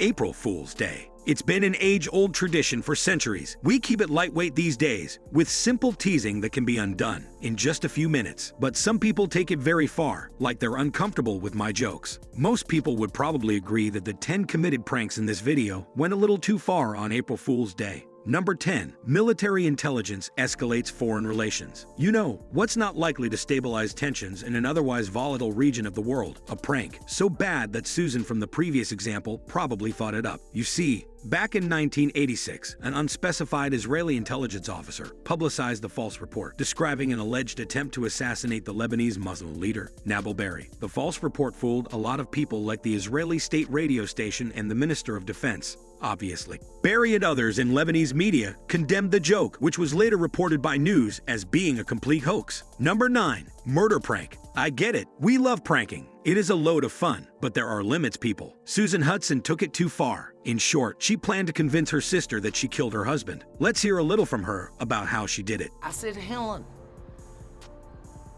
April Fool's Day. It's been an age-old tradition for centuries. We keep it lightweight these days, with simple teasing that can be undone in just a few minutes. But some people take it very far, like they're uncomfortable with my jokes. Most people would probably agree that the 10 committed pranks in this video went a little too far on April Fool's Day. Number 10. Military intelligence escalates foreign relations. You know, what's not likely to stabilize tensions in an otherwise volatile region of the world? A prank so bad that Susan from the previous example probably thought it up. You see, back in 1986, an unspecified Israeli intelligence officer publicized the false report, describing an alleged attempt to assassinate the Lebanese Muslim leader, Nabil Berri. The false report fooled a lot of people like the Israeli state radio station and the Minister of Defense. Obviously, Berri and others in Lebanese media condemned the joke, which was later reported by news as being a complete hoax. Number 9. Murder prank. I get it. We love pranking. It is a load of fun, but there are limits, people. Susan Hudson took it too far. In short, she planned to convince her sister that she killed her husband. Let's hear a little from her about how she did it. I said, Helen,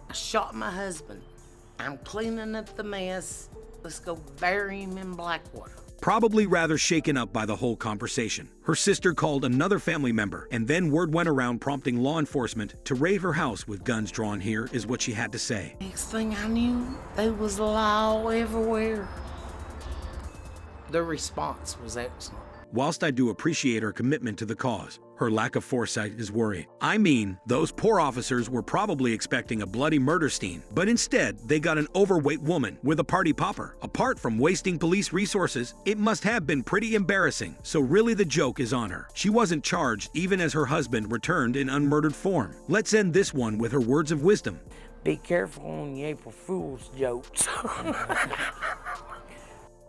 I shot my husband. I'm cleaning up the mess. Let's go bury him in Blackwater. Probably rather shaken up by the whole conversation. Her sister called another family member, and then word went around prompting law enforcement to raid her house with guns drawn. Here is what she had to say. Next thing I knew, there was law everywhere. The response was excellent. Whilst I do appreciate her commitment to the cause, her lack of foresight is worrying. I mean, those poor officers were probably expecting a bloody murder scene, but instead, they got an overweight woman with a party popper. Apart from wasting police resources, it must have been pretty embarrassing. So really the joke is on her. She wasn't charged even as her husband returned in unmurdered form. Let's end this one with her words of wisdom. Be careful on the April Fool's jokes.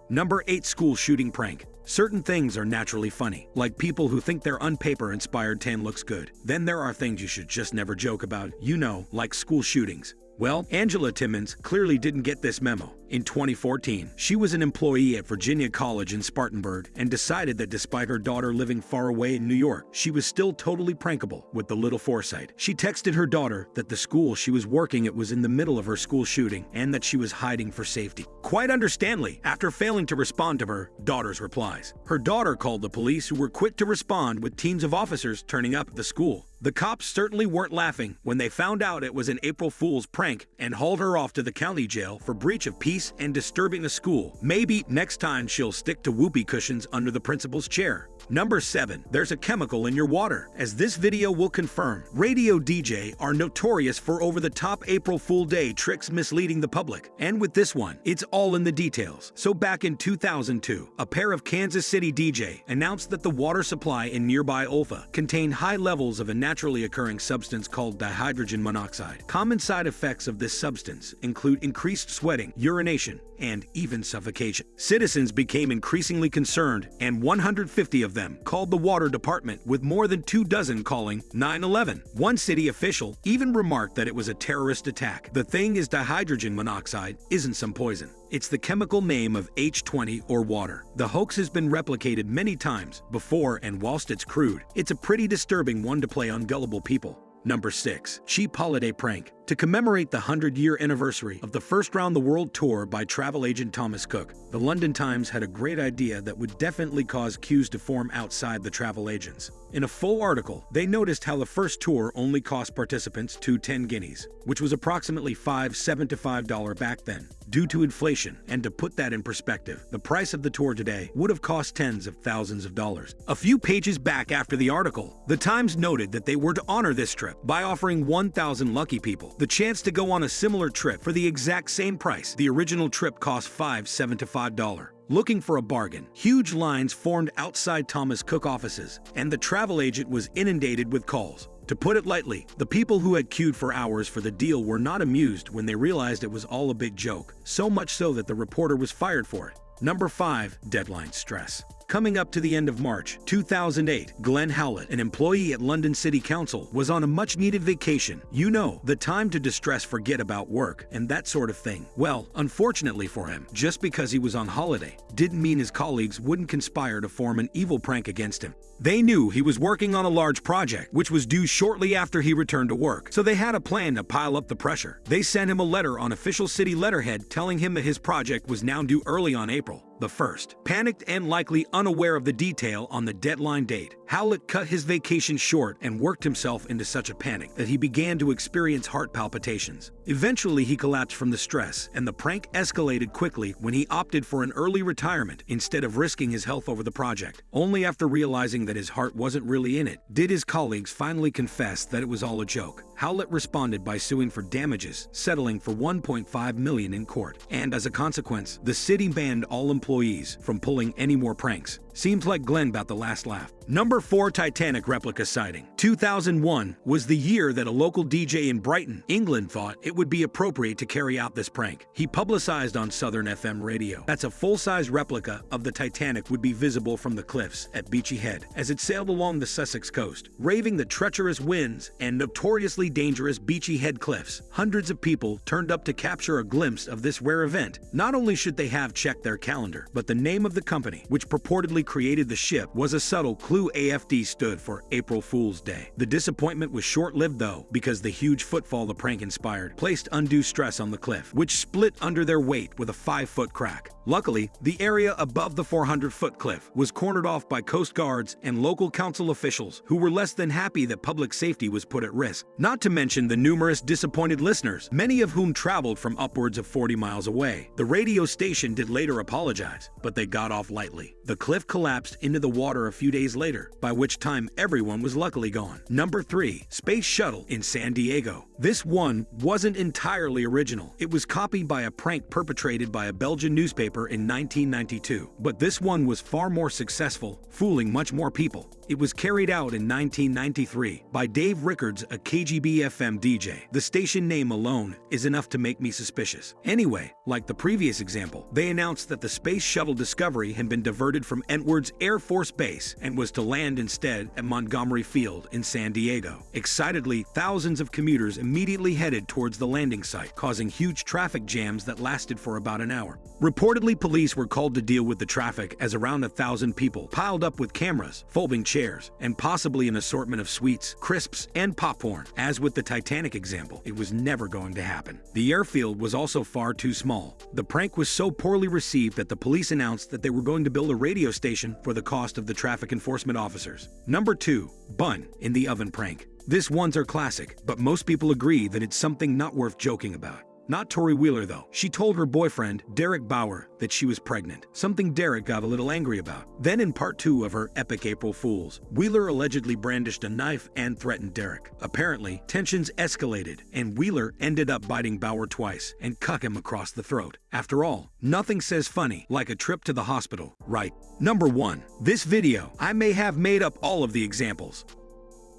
Number 8. School shooting prank. Certain things are naturally funny, like people who think their on-paper inspired tan looks good. Then there are things you should just never joke about, you know, like school shootings. Well, Angela Timmons clearly didn't get this memo. In 2014, she was an employee at Virginia College in Spartanburg and decided that despite her daughter living far away in New York, she was still totally prankable with the little foresight. She texted her daughter that the school she was working at was in the middle of her school shooting and that she was hiding for safety. Quite understandably, after failing to respond to her daughter's replies, her daughter called the police, who were quick to respond with teams of officers turning up at the school. The cops certainly weren't laughing when they found out it was an April Fool's prank and hauled her off to the county jail for breach of peace and disturbing the school. Maybe next time she'll stick to whoopee cushions under the principal's chair. Number 7. There's a chemical in your water. As this video will confirm, radio DJ are notorious for over-the-top April Fool Day tricks misleading the public. And with this one, it's all in the details. So back in 2002, a pair of Kansas City DJ announced that the water supply in nearby Olfa contained high levels of a naturally occurring substance called dihydrogen monoxide. Common side effects of this substance include increased sweating, urination, and even suffocation. Citizens became increasingly concerned, and 150 of them called the water department, with more than 24 calling 911. One city official even remarked that it was a terrorist attack. The thing is, dihydrogen monoxide isn't some poison. It's the chemical name of H20 or water. The hoax has been replicated many times before, and whilst it's crude, it's a pretty disturbing one to play on gullible people. Number 6. Cheap holiday prank. To commemorate the 100-year anniversary of the first round-the-world tour by travel agent Thomas Cook, the London Times had a great idea that would definitely cause queues to form outside the travel agents. In a full article, they noticed how the first tour only cost participants 210 guineas, which was approximately $5.75 back then. Due to inflation, and to put that in perspective, the price of the tour today would have cost tens of thousands of dollars. A few pages back after the article, the Times noted that they were to honor this trip by offering 1,000 lucky people the chance to go on a similar trip for the exact same price. The original trip cost $5.75. Looking for a bargain, huge lines formed outside Thomas Cook offices, and the travel agent was inundated with calls. To put it lightly, the people who had queued for hours for the deal were not amused when they realized it was all a big joke, so much so that the reporter was fired for it. Number 5. Deadline stress. Coming up to the end of March 2008, Glenn Howlett, an employee at London City Council, was on a much-needed vacation. You know, the time to distress, forget about work and that sort of thing. Well, unfortunately for him, just because he was on holiday didn't mean his colleagues wouldn't conspire to form an evil prank against him. They knew he was working on a large project, which was due shortly after he returned to work, so they had a plan to pile up the pressure. They sent him a letter on official city letterhead telling him that his project was now due early on April. The first, panicked and likely unaware of the detail on the deadline date, Howlett cut his vacation short and worked himself into such a panic that he began to experience heart palpitations. Eventually, he collapsed from the stress, and the prank escalated quickly when he opted for an early retirement instead of risking his health over the project. Only after realizing that his heart wasn't really in it did his colleagues finally confess that it was all a joke. Howlett responded by suing for damages, settling for $1.5 million in court. And as a consequence, the city banned all employees from pulling any more pranks. Seems like Glenn got the last laugh. Number 4, Titanic replica sighting. 2001 was the year that a local DJ in Brighton, England thought it would be appropriate to carry out this prank. He publicized on Southern FM radio that a full-size replica of the Titanic would be visible from the cliffs at Beachy Head as it sailed along the Sussex coast, raving the treacherous winds and notoriously dangerous Beachy Head cliffs. Hundreds of people turned up to capture a glimpse of this rare event. Not only should they have checked their calendar, but the name of the company, which purportedly created the ship, was a subtle clue. AFD stood for April Fool's Day. The disappointment was short-lived though, because the huge footfall the prank inspired placed undue stress on the cliff, which split under their weight with a 5-foot crack. Luckily, the area above the 400-foot cliff was cornered off by Coast Guards and local council officials who were less than happy that public safety was put at risk. Not to mention the numerous disappointed listeners, many of whom traveled from upwards of 40 miles away. The radio station did later apologize, but they got off lightly. The cliff collapsed into the water a few days later, by which time everyone was luckily gone. Number 3, Space Shuttle in San Diego. This one wasn't entirely original. It was copied by a prank perpetrated by a Belgian newspaper in 1992. But this one was far more successful, fooling much more people. It was carried out in 1993 by Dave Rickards, a KGB FM DJ. The station name alone is enough to make me suspicious. Anyway, like the previous example, they announced that the Space Shuttle Discovery had been diverted from Edwards Air Force Base and was to land instead at Montgomery Field in San Diego. Excitedly, thousands of commuters immediately headed towards the landing site, causing huge traffic jams that lasted for about an hour. Reportedly, police were called to deal with the traffic as around 1,000 people piled up with cameras, folding chairs, and possibly an assortment of sweets, crisps, and popcorn. As with the Titanic example, it was never going to happen. The airfield was also far too small. The prank was so poorly received that the police announced that they were going to build a radio station for the cost of the traffic enforcement officers. Number 2, bun in the oven prank. This one's are classic, but most people agree that it's something not worth joking about. Not Tori Wheeler though. She told her boyfriend, Derek Bauer, that she was pregnant, something Derek got a little angry about. Then in part 2 of her epic April Fools, Wheeler allegedly brandished a knife and threatened Derek. Apparently, tensions escalated, and Wheeler ended up biting Bauer twice and cut him across the throat. After all, nothing says funny like a trip to the hospital, right? Number 1. This video, I may have made up all of the examples.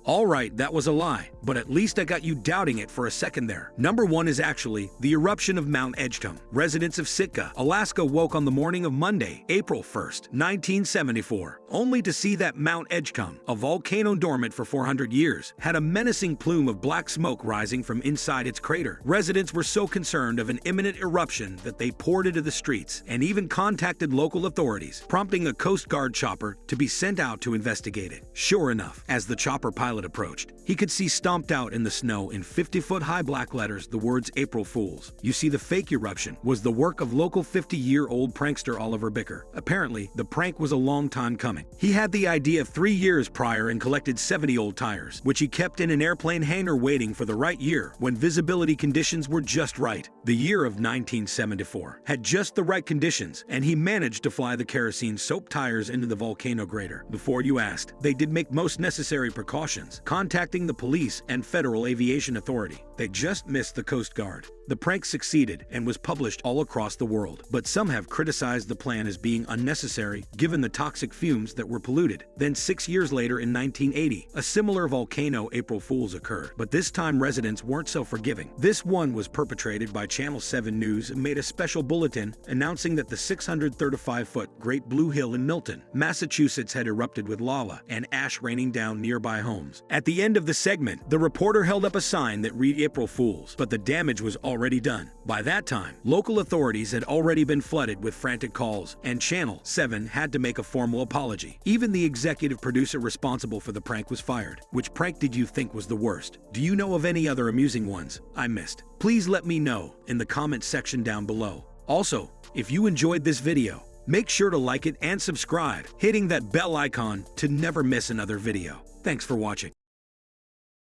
Alright, that was a lie, but at least I got you doubting it for a second there. Number 1 is actually the eruption of Mount Edgecombe. Residents of Sitka, Alaska woke on the morning of Monday, April 1st, 1974, only to see that Mount Edgecombe, a volcano dormant for 400 years, had a menacing plume of black smoke rising from inside its crater. Residents were so concerned of an imminent eruption that they poured into the streets and even contacted local authorities, prompting a Coast Guard chopper to be sent out to investigate it. Sure enough, as the chopper pilot approached, he could see stomped out in the snow in 50-foot-high black letters the words April Fools. You see, the fake eruption was the work of local 50-year-old prankster Oliver Bicker. Apparently, the prank was a long time coming. He had the idea 3 years prior and collected 70 old tires, which he kept in an airplane hangar waiting for the right year when visibility conditions were just right. The year of 1974 had just the right conditions, and he managed to fly the kerosene soap tires into the volcano crater. Before you asked, they did make most necessary precautions, contacting the police and Federal Aviation Authority. They just missed the Coast Guard. The prank succeeded and was published all across the world, but some have criticized the plan as being unnecessary given the toxic fumes that were polluted. Then 6 years later in 1980, a similar volcano April Fools occurred, but this time residents weren't so forgiving. This one was perpetrated by Channel 7 News and made a special bulletin announcing that the 635-foot Great Blue Hill in Milton, Massachusetts had erupted with lava and ash raining down nearby homes. At the end of the segment, the reporter held up a sign that read April Fools, but the damage was already done. By that time, local authorities had already been flooded with frantic calls, and Channel 7 had to make a formal apology. Even the executive producer responsible for the prank was fired. Which prank did you think was the worst? Do you know of any other amusing ones I missed? Please let me know in the comments section down below. Also, if you enjoyed this video, Make sure to like it and subscribe, hitting that bell icon to never miss another video. Thanks for watching.